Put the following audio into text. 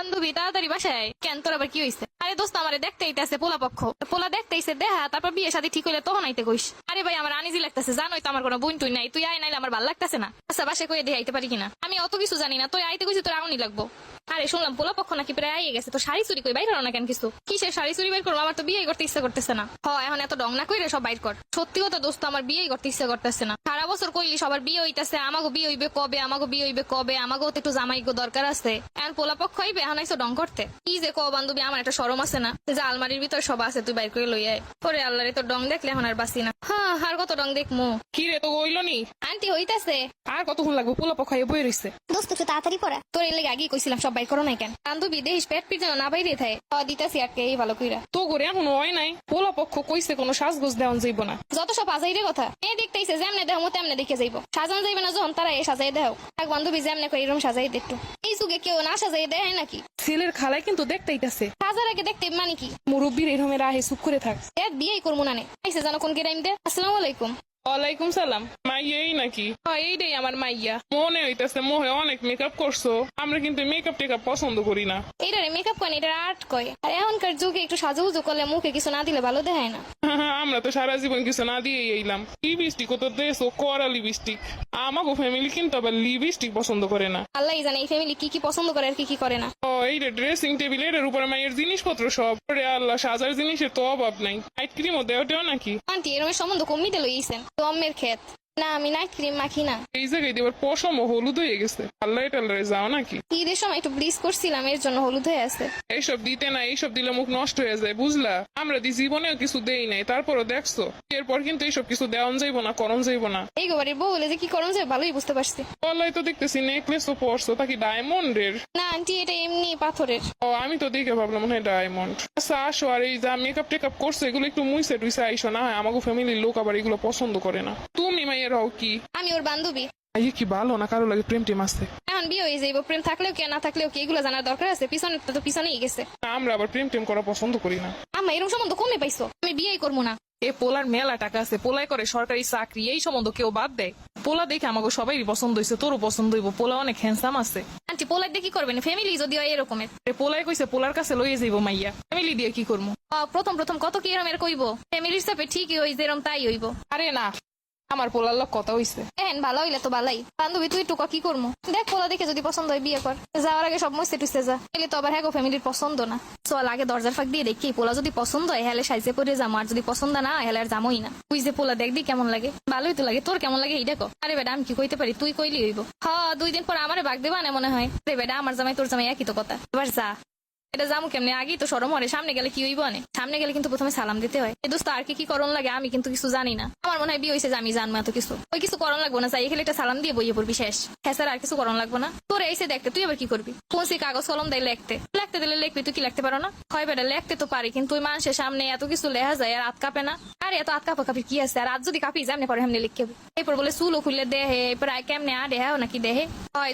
বান্ধবী তাড়াতাড়ি বাসায়। কেন তোর আবার কি হয়েছে? আরে দোস্ত আমারে দেখতে আইতাছে পোলা পক্ষ। পোলা দেখতে আইছে দেখা, তারপর বিয়ে শাদী ঠিক হইলে তখন আইতে কইস। আরে ভাই আমার আনিজি লাগতেছে, জানোই তো আমার কোনো বোন টুই নাই, তুই আয় নাইলে আমার ভালো লাগতেছে না। আচ্ছা বাসায় কইয়ে দিয়ে আইতে পারি কিনা? আমি অত কিছু জানি না, তুই আইতে কইছি তোর আউনি লাগবো। আরে শুনলাম পোলা পক্ষ নাকি প্রায় আইয়ে গেছে, তো শাড়ি চুরি কই বাইর হলো না কেন কিছু? কিসের শাড়ি চুরি বের করবো? আমার তো বিয়ে করতে ইচ্ছা করতেছে না। এখন এত ডং না কইরে সব বাইর কর। সত্যি কথা দোস্ত আমার বিয়ে করতে ইচ্ছা করতেছে না। সারা বছর কইলি সবার বিয়ে হইতাছে, আমাগো বিয়ে হইবে কবে, আমাগো বিয়ে হইবে কবে, আমাগো তো একটু জামাইগো দরকার আছে। এখন পোলা পক্ষ হইবে, এখন আইসো ডং করতে। কি যে কো বান্ধবী, আমার একটা শরম আছে না যে আলমারির ভিতর সব আছে, তুই বাইর করে লই আয়। পরে আল্লাহরে তো ডং দেখলে এখন আর বাসি না। আর কত ডং দেখমু? কি রে, তো হইল নি? আন্টি হইতাছে। আর কতক্ষণ লাগবে? পোলা পখাইয়ে বই রইছে। দোস্ত একটু তাড়াতাড়ি পড়া। তোর এর লেগে আগেই কইছিলাম সব বাইর করো নাই কেন? বান্ধবী দেহিস পেট পিট যেন না বাইরে থাকে। দিতাছি আটকে এই ভালো কইরা। তো করে এখন হয় নাই। পোলা পক্ষ কইছে কোনো সাজগোজ দেওয়ান যাইব না। যত সব আজাইরে কথা। দেখতেইছে যেমনে দেহ মতো এমনে দেখে যাইব। সাজান যাইবে না যখন তারা এ সাজাই দেও। এক বান্ধবী যেমনে কই এরকম সাজাই দে একটু। এই যুগে কেউ না সাজাই দেয় নাকি? ছেলের খালাই কিন্তু দেখতেইতাছে। সাজার আগে দেখতে মানে কি? মুরব্বীর এরমের আহে চুপ করে থাক। বিয়েই করবো না নে। আইসে জানো কোন গেরাইম দে। আসসালামু আলাইকুম। ওয়ালাইকুম সালাম। মাইয়াই নাকি? এইটাই আমার মাইয়া। মনে হইতাছে মোহে অনেক মেকআপ করছো। আমরা কিন্তু মেকআপ টেকআপ পছন্দ করি না। এইটারে মেকআপ কয় না, এটা আর্ট কয়। আর এখনকার যুগে একটু সাজুগুজু করলে মুখে কিছু না দিলে ভালো দেখায় না। আমরা তো সারা জীবন কিছু না দিয়ে এইলাম। লিপস্টিক তো দেশো করা লিপস্টিক। আমাগো ফ্যামিলি কিন্তু আবার লিপস্টিক পছন্দ করে না। আল্লাহ জানে এই ফ্যামিলি কি কি পছন্দ করে আর কি কি করে না। এইটা ড্রেসিং টেবিল, এর উপরে মায়ের জিনিসপত্র সব। আল্লাহ, সাজার জিনিসের তো অভাব নাই। নাইট ক্রিমও দেওয়া নাকি? আন্টি এরমের সম্বন্ধ কমিতে লইছেন দমের ক্ষেত। না আমি নাইট ক্রিম মাখি না। এই জায়গায় দেবার পশম হলুদ হয়ে গেছে। আল্লাহ টাল্লারে যাও নাকি? ঈদের সময় একটু ব্লিচ করছিলাম, এর জন্য হলুদ হয়ে আছে। এইসব দিতে না, এইসব দিলে মুখ নষ্ট হয়ে যায়, বুঝলা? আমরা জীবনেও কিছু দেই নাই, তারপরও দেখছো। এরপর কিন্তু এইসব কিছু দেওয়ান যাইব না, করণ যাইব না। এই গোবারের বউ হলে যে কি করণ যায় ভালোই বুঝতে পারছি। আল্লাহ তো দেখতেছি নেকলেস ও পরছো, তা কি ডায়মন্ডের? না আন্টি এটা এমনি পাথরের। আমি তো দেখে ভাবলাম মনে হয় ডায়মন্ড। আচ্ছা আসো, আর এই যা মেকআপ টেকআপ করছো এগুলো একটু মুইসে টুইসে আইসো না। আমাকে ফ্যামিলির লোক আবার এগুলো পছন্দ করে না। তুমি মাইয়ের হও কি? আমি ওর বান্ধবী। আইয়ে কি ভালো না কারো লাগে প্রেম টেম আসছে? এখন বিয়ে হয়ে যাইব, প্রেম থাকলেও কি না থাকলেও কি এগুলো জানার দরকার আছে? পিছনে তো পিছনেই গেছে। আমরা আবার প্রেম টেম করা পছন্দ করি না। আম্মা এরকম সম্বন্ধ কমে পাইছো? আমি বিয়েই করবো না। এ পোলার মেলা টাকা আছে, পোলাই করে সরকারি চাকরি, এই সম্বন্ধ কেউ বাদ দেয়? পোলা দেখে আমাকে সবাই পছন্দ হয়েছে, তোরও পছন্দ হইব। পোলা অনেক হ্যান্ডসাম আছে। আন্টি পোলার দিয়ে কি করবেন? ফ্যামিলি যদি হয় এরকমের। পোলাই কইছে পোলার কাছে লইয়ে যাইব মাইয়া। ফ্যামিলি দিয়ে কি করবো? প্রথম প্রথম কত কি এরমের কইব, ফ্যামিলির সাথে ঠিকই হই যেরম তাই হইব। আরে না, আমার পোলার লোক কথা হইছে। ভালো হইলে তো ভালাই। বান্ধবী তুই টুকা কি করবো? দেখ পোলা দেখে যদি পছন্দ হয় বিয়ে কর। যাওয়ার আগে সব মুছতে টুসতে যা, এলে তো আবার হ্যাঁ ফ্যামিলির পছন্দ না। চল আগে দরজার ফাঁক দিয়ে দেখি, পোলা যদি পছন্দ হয় হেলে সাইজে পরে যাবো, আর যদি পছন্দ না হেলে আর যাবোই না। তুই যে পোলা দেখবি কেমন লাগে, ভালোই তো লাগে। তোর কেমন লাগে এই দেখো। আরে বেটা আমি কি কইতে পারি, তুই কইলি হইব। 2 দিন পর আমারে ভাগ দেবা না মনে হয়। আরে বেটা আমার জামাই তোর জামাই একই তো কথা। এবার যা। এটা যাবো কেমনে? আগেই তো সরম হরে, সামনে গেলে কি হইব? অনেক সামনে গেলে কিন্তু প্রথমে সালাম দিতে হয়। এই দোস্ত আর কি কি করণ লাগে আমি কিন্তু কিছু জানি না। আমার মনে হয় বিয়ে হয়েছে যে আমি জানবো এত কিছু। ওই কিছু করণ লাগবো না, চাই এখানে একটা সালাম দিয়ে বইয়ে পড়বি, শেষ। হ্যাঁ স্যার আর কিছু করণ লাগবো না। তোর এসে দেখতে তুই আবার কি করবি? কোন সে কাগজ কলম দেয় লিখতে দিলে লিখবি, তুই কি লিখতে পারো না? হয় বেটা লিখতে তো পারি, কিন্তু ওই মানুষের সামনে এত কিছু লেখা যায় আর হাত কাঁপে না। আরে এত হাত কাঁপি কি আছে? আর আজ যদি কাঁপি যেমনি পরে এমনি লিখবে। এরপর বলে চুলও খুললে দেহে, এরপর কেমনে আ দেহে নাকি দেহে হয়।